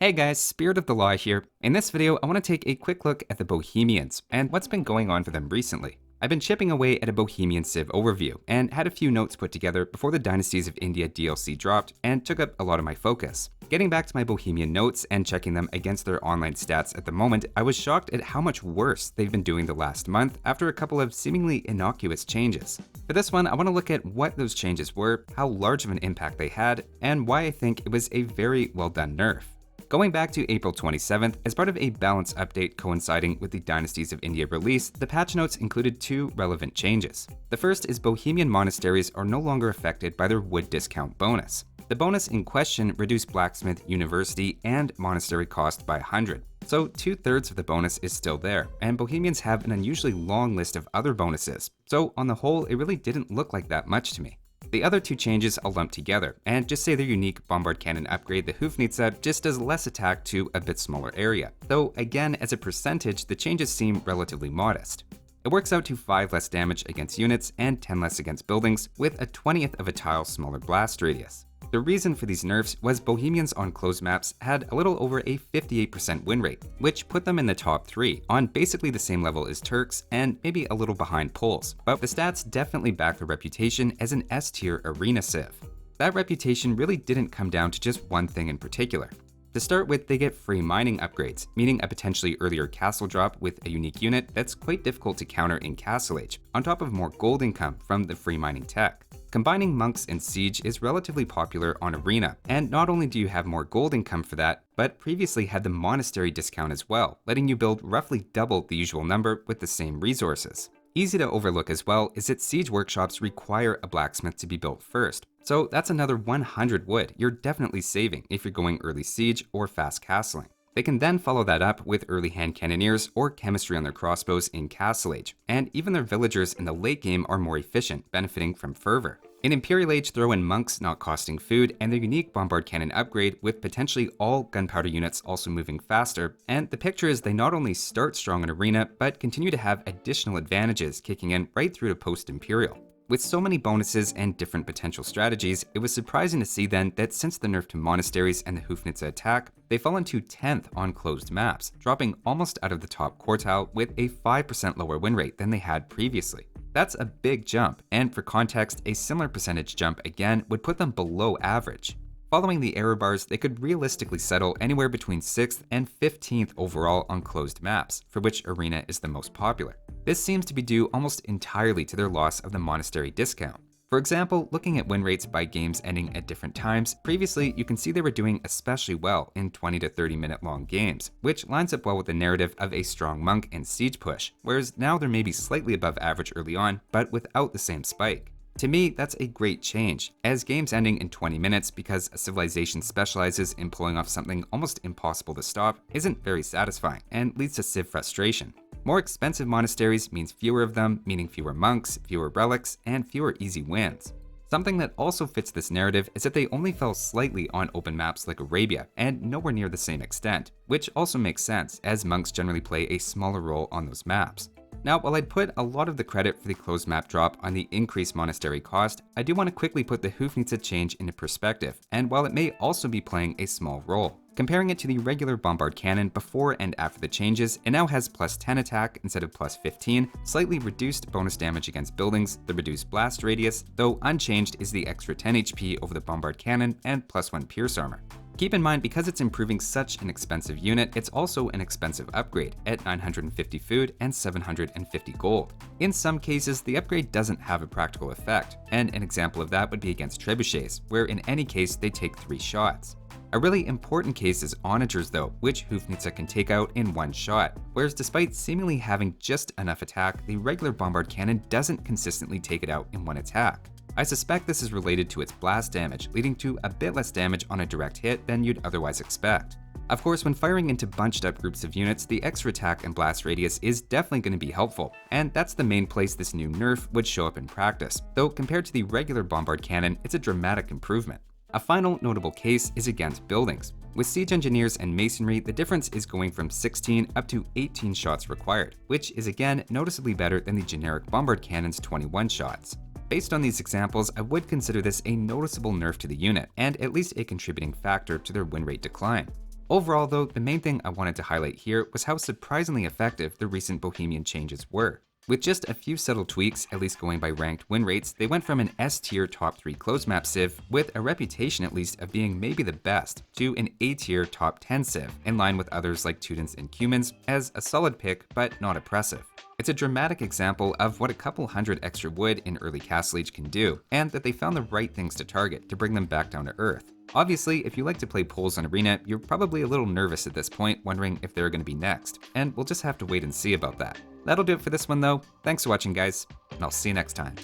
Hey guys, Spirit of the Law here. In this video, I want to take a quick look at the Bohemians and what's been going on for them recently. I've been chipping away at a Bohemian Civ overview and had a few notes put together before the Dynasties of India DLC dropped and took up a lot of my focus. Getting back to my Bohemian notes and checking them against their online stats at the moment, I was shocked at how much worse they've been doing the last month after a couple of seemingly innocuous changes. For this one, I want to look at what those changes were, how large of an impact they had, and why I think it was a very well done nerf. Going back to April 27th, as part of a balance update coinciding with the Dynasties of India release, the patch notes included two relevant changes. The first is Bohemian monasteries are no longer affected by their wood discount bonus. The bonus in question reduced blacksmith, university, and monastery cost by 100. So 2/3 of the bonus is still there, and Bohemians have an unusually long list of other bonuses. So on the whole, it really didn't look like that much to me. The other two changes I'll lump together, and just say their unique bombard cannon upgrade, the Hoofnitsa, just does less attack to a bit smaller area. Though again, as a percentage, the changes seem relatively modest. It works out to 5 less damage against units and 10 less against buildings, with a 20th of a tile smaller blast radius. The reason for these nerfs was Bohemians on closed maps had a little over a 58% win rate, which put them in the top 3, on basically the same level as Turks and maybe a little behind Poles. But the stats definitely back their reputation as an S-tier arena civ. That reputation really didn't come down to just one thing in particular. To start with, they get free mining upgrades, meaning a potentially earlier castle drop with a unique unit that's quite difficult to counter in Castle Age, on top of more gold income from the free mining tech. Combining monks and siege is relatively popular on Arena, and not only do you have more gold income for that, but previously had the monastery discount as well, letting you build roughly double the usual number with the same resources. Easy to overlook as well is that siege workshops require a blacksmith to be built first, so that's another 100 wood you're definitely saving if you're going early siege or fast castling. They can then follow that up with early hand cannoneers or chemistry on their crossbows in Castle Age, and even their villagers in the late game are more efficient, benefiting from fervor. In Imperial Age, throw in monks not costing food and their unique bombard cannon upgrade with potentially all gunpowder units also moving faster, and the picture is they not only start strong in Arena, but continue to have additional advantages kicking in right through to post-Imperial. With so many bonuses and different potential strategies, it was surprising to see then that since the nerf to monasteries and the Hoofnitsa attack, they fall into 10th on closed maps, dropping almost out of the top quartile with a 5% lower win rate than they had previously. That's a big jump, and for context, a similar percentage jump again would put them below average. Following the error bars, they could realistically settle anywhere between 6th and 15th overall on closed maps, for which Arena is the most popular. This seems to be due almost entirely to their loss of the monastery discount. For example, looking at win rates by games ending at different times, previously you can see they were doing especially well in 20 to 30 minute long games, which lines up well with the narrative of a strong monk and siege push, whereas now they're maybe slightly above average early on, but without the same spike. To me, that's a great change, as games ending in 20 minutes because a civilization specializes in pulling off something almost impossible to stop isn't very satisfying and leads to civ frustration. More expensive monasteries means fewer of them, meaning fewer monks, fewer relics, and fewer easy wins. Something that also fits this narrative is that they only fell slightly on open maps like Arabia, and nowhere near the same extent, which also makes sense as monks generally play a smaller role on those maps. Now, while I'd put a lot of the credit for the closed map drop on the increased monastery cost, I do want to quickly put the Hoofnitsa change into perspective, and while it may also be playing a small role. Comparing it to the regular bombard cannon before and after the changes, it now has plus 10 attack instead of plus 15, slightly reduced bonus damage against buildings, the reduced blast radius, though unchanged is the extra 10 HP over the bombard cannon and plus 1 pierce armor. Keep in mind, because it's improving such an expensive unit, it's also an expensive upgrade at 950 food and 750 gold. In some cases, the upgrade doesn't have a practical effect, and an example of that would be against trebuchets, where in any case they take 3 shots. A really important case is onagers though, which Hoofnitsa can take out in one shot, whereas despite seemingly having just enough attack, the regular bombard cannon doesn't consistently take it out in one attack. I suspect this is related to its blast damage, leading to a bit less damage on a direct hit than you'd otherwise expect. Of course, when firing into bunched up groups of units, the extra attack and blast radius is definitely going to be helpful, and that's the main place this new nerf would show up in practice, though compared to the regular bombard cannon, it's a dramatic improvement. A final notable case is against buildings. With siege engineers and masonry, the difference is going from 16 up to 18 shots required, which is again noticeably better than the generic bombard cannon's 21 shots. Based on these examples, I would consider this a noticeable nerf to the unit, and at least a contributing factor to their win rate decline. Overall though, the main thing I wanted to highlight here was how surprisingly effective the recent Bohemian changes were. With just a few subtle tweaks, at least going by ranked win rates, they went from an S-tier top 3 closed map civ, with a reputation at least of being maybe the best, to an A-tier top 10 civ, in line with others like Teutons and Cumans, as a solid pick but not oppressive. It's a dramatic example of what a couple hundred extra wood in early Castle Age can do, and that they found the right things to target to bring them back down to earth. Obviously, if you like to play polls on Arena, you're probably a little nervous at this point, wondering if they're going to be next, and we'll just have to wait and see about that. That'll do it for this one though. Thanks for watching guys, and I'll see you next time.